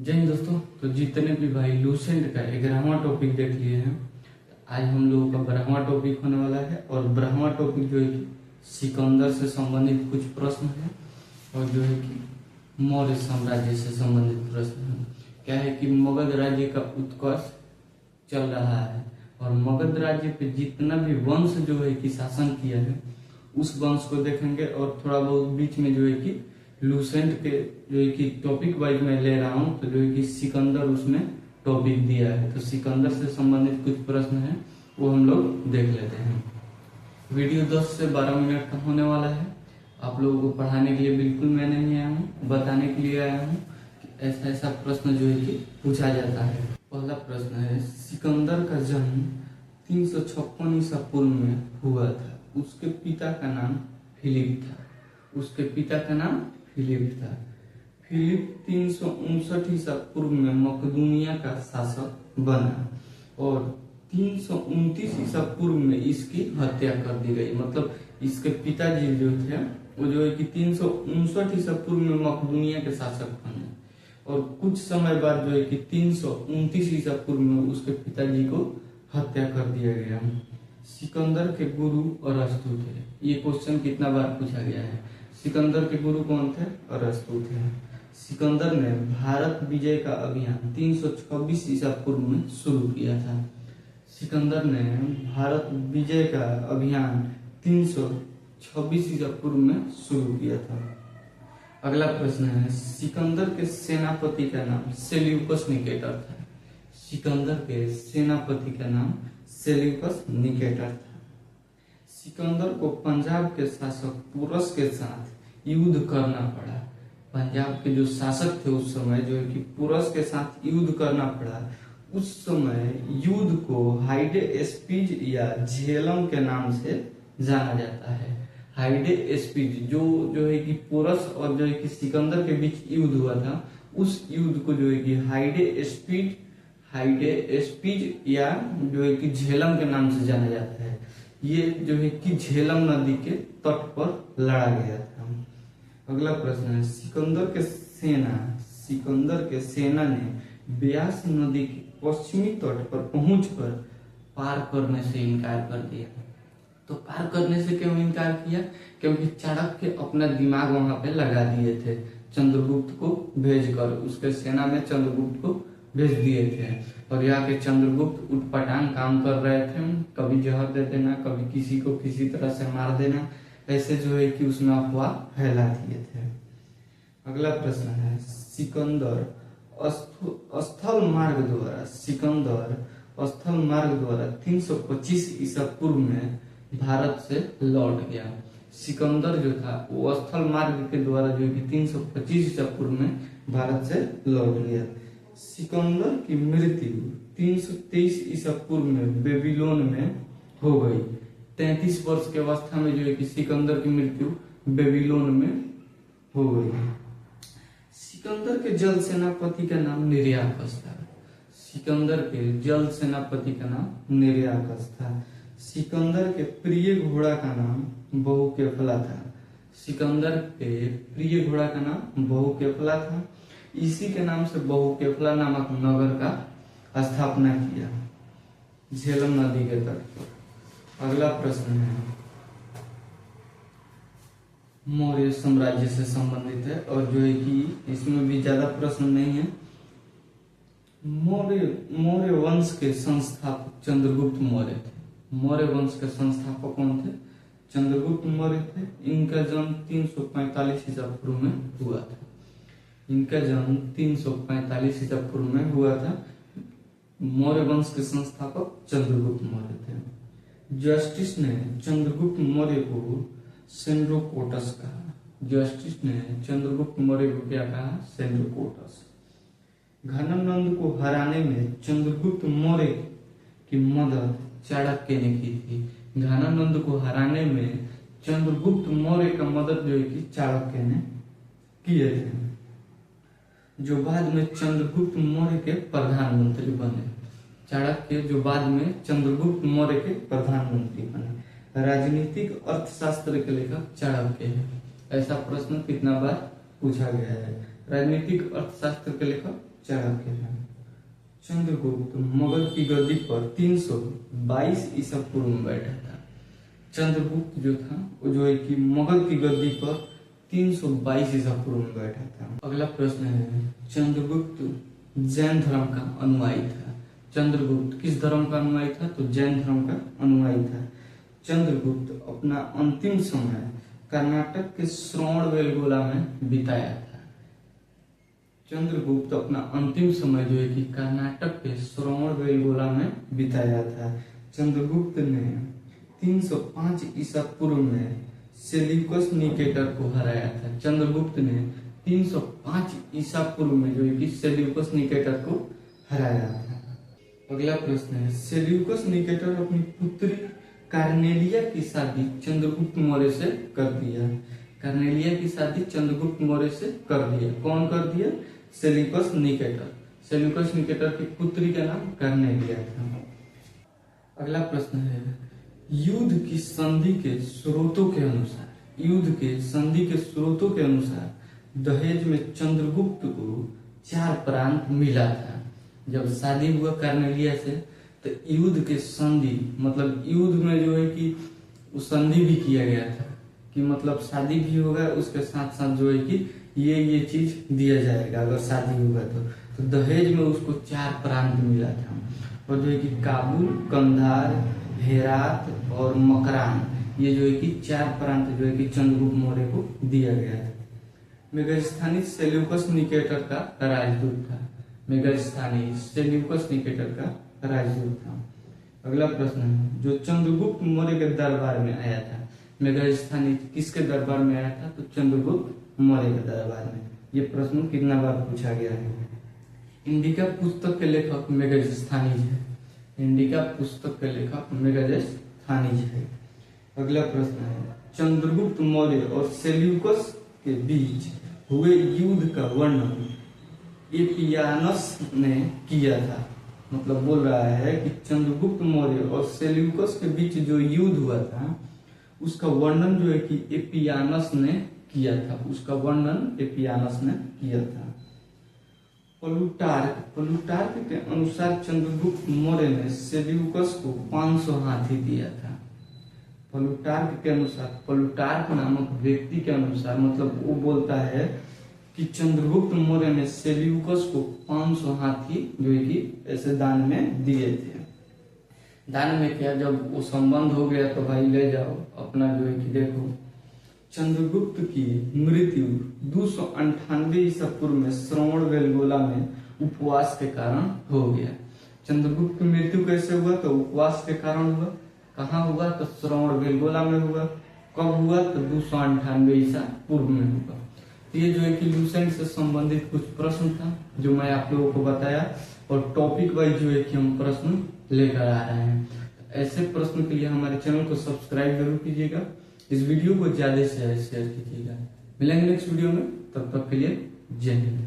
जय हिंद दोस्तों। तो जितने भी भाई लूसेंट का 11वां टॉपिक देख लिए हैं, आज हम लोगों का 12वां टॉपिक होने वाला है। और 12वां टॉपिक जो है कि सिकंदर से संबंधित कुछ प्रश्न है और जो है कि मौर्य साम्राज्य से संबंधित प्रश्न है। क्या है कि मगध राज्य का उत्कर्ष चल रहा है और मगध राज्य पे जितना भी वंश जो है कि शासन किया है उस वंश को देखेंगे और थोड़ा बहुत बीच में जो है कि लूसेंट के जो है कि टॉपिक वाइज मैं ले रहा हूँ, तो जो है कि सिकंदर उसमें टॉपिक दिया है, तो सिकंदर से संबंधित कुछ प्रश्न हैं वो हम लोग देख लेते हैं। वीडियो 10 से 12 मिनट का होने वाला है। आप लोगों को पढ़ाने के लिए बिल्कुल मैं नहीं आया हूँ, बताने के लिए आया हूँ कि ऐसा ऐसा प्रश्न जो है कि पूछा जाता है। पहला प्रश्न है, सिकंदर का जन्म 356 ईसा पूर्व में हुआ था। उसके पिता का नाम फिलिप था। उसके पिता का नाम फिलिप था। फिलिप 359 ईसा पूर्व में मकदूनिया का शासक बना और 329 ईसा पूर्व में इसकी हत्या कर दी गई। मतलब इसके पिताजी जो थे वो जो है कि 359 ईसा पूर्व में मकदूनिया के शासक बने और कुछ समय बाद जो है कि 329 ईसा पूर्व में उसके पिताजी को हत्या कर दिया गया। सिकंदर के गुरु अरस्तु थे। ये क्वेश्चन कितना बार पूछा गया है। सिकंदर के गुरु कौन थे? अरस्तु थे। सिकंदर ने भारत विजय का अभियान 326 ईसा पूर्व में शुरू किया था। सिकंदर ने भारत विजय का अभियान 326 ईसा पूर्व में शुरू किया था। अगला प्रश्न है, सिकंदर के सेनापति का नाम सेल्यूकस निकेटर था। सिकंदर के सेनापति का नाम सेल्यूकस निकेटर था। सिकंदर को पंजाब के शासक पुरस के साथ युद्ध करना पड़ा। पंजाब के जो शासक थे उस समय जो है कि पुरस के साथ युद्ध करना पड़ा। उस समय युद्ध को हाइडे स्पीज या झेलम के नाम से जाना जाता है। हाइडे स्पीज जो है कि पुरस और जो है कि सिकंदर के बीच युद्ध हुआ था, उस युद्ध को जो है कि हाइडे स्पीज या जो है कि झेलम के नाम से जाना जाता है। ये जो है कि झेलम नदी के तट पर लड़ा गया था। अगला प्रश्न है, सिकंदर के सेना ने ब्यास नदी के पश्चिमी तट पर पहुंचकर पार करने से इनकार कर दिया। तो पार करने से क्यों इनकार किया? क्योंकि चाणक्य अपना दिमाग वहां पे लगा दिए थे, चंद्रगुप्त को भेजकर उसके सेना में चंद्रगुप्त को भेज दिए थे और यहाँ के चंद्रगुप्त उटपटांग काम कर रहे थे। कभी जहर दे देना, कभी किसी को किसी तरह से मार देना, ऐसे जो है कि उसमें अफवाह फैला दिए थे। अगला प्रश्न है, सिकंदर स्थल मार्ग द्वारा 325 ईसा पूर्व में भारत से लौट गया। सिकंदर जो था वो स्थल मार्ग के द्वारा जो है कि 325 ईसा पूर्व में भारत से लौट गया। सिकंदर की मृत्यु 323 ईसा पूर्व में बेबीलोन में हो गई। 33 वर्ष की अवस्था में जो है कि सिकंदर की मृत्यु बेबीलोन में हो गई। सिकंदर के जल सेनापति का नाम निर्याकस था। सिकंदर के जल सेनापति का नाम निर्याकस था। सिकंदर के प्रिय घोड़ा का नाम बहुकेफला था। सिकंदर के प्रिय घोड़ा का नाम बहुकेफला था। इसी के नाम से बहुकेफला नामक नगर का स्थापना किया झेलम नदी के तट पर। अगला प्रश्न है, मौर्य साम्राज्य से संबंधित है और जो है कि इसमें भी ज्यादा प्रश्न नहीं है। मौर्य वंश के संस्थापक चंद्रगुप्त मौर्य थे। मौर्य वंश के संस्थापक कौन थे? चंद्रगुप्त मौर्य थे। इनका जन्म 345 ईसा पूर्व में हुआ था। इनका जन्म 345 ईसा पूर्व में हुआ था। मौर्य वंश के संस्थापक चंद्रगुप्त मौर्य थे। जस्टिस ने चंद्रगुप्त मौर्य को सेंड्रोकोटस कहा। जस्टिस ने चंद्रगुप्त मौर्य को क्या कहा? सेंड्रोकोटस। घननंद को हराने में चंद्रगुप्त मौर्य की मदद चाणक्य ने की थी। घननंद को हराने में चंद्रगुप्त मौर्य का मदद जो है कि चाणक्य ने किए थे, जो बाद में चंद्रगुप्त मौर्य के प्रधानमंत्री बने। चाणक्य जो बाद में चंद्रगुप्त मौर्य के प्रधानमंत्री बने। राजनीतिक अर्थशास्त्र के लेखक चाणक्य है। ऐसा प्रश्न कितना बार पूछा गया है। राजनीतिक अर्थशास्त्र के लेखक चढ़ा हैं। चंद्रगुप्त मुगल की गद्दी पर 322 ईसा पूर्व में बैठा था। चंद्रगुप्त जो था वो जो है कि मुगल की गद्दी पर 322 ईसा पूर्व में बैठा था। अगला प्रश्न है, चंद्रगुप्त जैन धर्म का अनुयायी था। चंद्रगुप्त किस धर्म का अनुयायी था? तो जैन धर्म का अनुयायी था। चंद्रगुप्त अपना अंतिम समय कर्नाटक के श्रवणबेलगोला में बिताया था। चंद्रगुप्त अपना अंतिम समय जो है कि कर्नाटक के श्रवणबेलगोला में बिताया था। चंद्रगुप्त ने 305 ईसा पूर्व में सेल्यूकस निकेटर को हराया था। चंद्रगुप्त ने 305 ईसा पूर्व में जो है कि सेल्यूकस निकेटर को हराया था। अगला प्रश्न है, सेल्यूकस निकेटर अपनी पुत्री कार्नेलिया की शादी चंद्रगुप्त मौर्य से कर दिया। कार्नेलिया की शादी चंद्रगुप्त मौर्य से कर दिया। कौन कर दिया? Seleucus Nicator. सेल्यूकस निकेटर की पुत्री का नाम कार्नेलिया था। अगला प्रश्न है, युद्ध की संधि के स्रोतों के अनुसार, युद्ध के संधि के स्रोतों के अनुसार दहेज में चंद्रगुप्त को 4 प्रांत मिला था। जब शादी हुआ कार्नेलिया से तो युद्ध के संधि मतलब युद्ध में जो है कि संधि भी किया गया था कि मतलब शादी भी होगा, उसके साथ साथ जो है कि ये चीज दिया जाएगा अगर शादी होगा तो दहेज में उसको 4 प्रांत मिला था। और जो है कि काबुल, कंधार, हेरात और मकरान, ये जो है कि 4 प्रांत जो है कि चंद्रगुप्त मौर्य को दिया गया था। मेगास्थानी सेल्यूकस निकेटर का राजदूत था। मेगास्थानी सेल्यूकस निकेटर का राजदूत था। अगला प्रश्न है, जो चंद्रगुप्त मौर्य के दरबार में आया था। मेगास्थानी किसके दरबार में आया था? तो चंद्रगुप्त मौर्य के दरबार में। ये प्रश्न कितना बार पूछा गया है। इंडिका पुस्तक के लेखक मेगास्थानीज है। इंडिका पुस्तक के लेखक मेगास्थानीज है। अगला प्रश्न है, चंद्रगुप्त मौर्य और सेल्यूकस के बीच हुए युद्ध का वर्णन एपियानस ने किया था। मतलब बोल रहा है कि चंद्रगुप्त मौर्य और सेल्यूकस के बीच जो युद्ध हुआ था उसका वर्णन जो है कि एपियानस ने किया था। उसका वर्णन एपियानस ने किया था। प्लूटार्क के अनुसार चंद्रगुप्त मौर्य ने सेल्यूकस को 500 हाथी दिया था। प्लूटार्क के अनुसार, प्लूटार्क नामक व्यक्ति के अनुसार मतलब वो बोलता है कि चंद्रगुप्त मौर्य ने सेल्यूकस को 500 हाथी जो है कि ऐसे दान में दिए थे। दान में क्या, जब वो संबंध हो गया तो भाई ले जाओ अपना जो है कि देखो। चंद्रगुप्त की मृत्यु 298 ईसा पूर्व में श्रवणबेलगोला में उपवास के कारण हो गया। चंद्रगुप्त की मृत्यु कैसे हुआ? तो उपवास के कारण हुआ। कहाँ हुआ? तो श्रवणबेलगोला में हुआ। कब हुआ? तो 298 ईसा पूर्व में हुआ। ये जो है कि लूसेंट से संबंधित कुछ प्रश्न था जो मैं आप लोगों को बताया, और टॉपिक वाइज जो है कि हम प्रश्न लेकर आ रहे हैं। ऐसे प्रश्न के लिए हमारे चैनल को सब्सक्राइब जरूर कीजिएगा। इस वीडियो को ज्यादा से शेयर कीजिएगा। मिलेंगे नेक्स्ट वीडियो में, तब तक के लिए जय हिंद।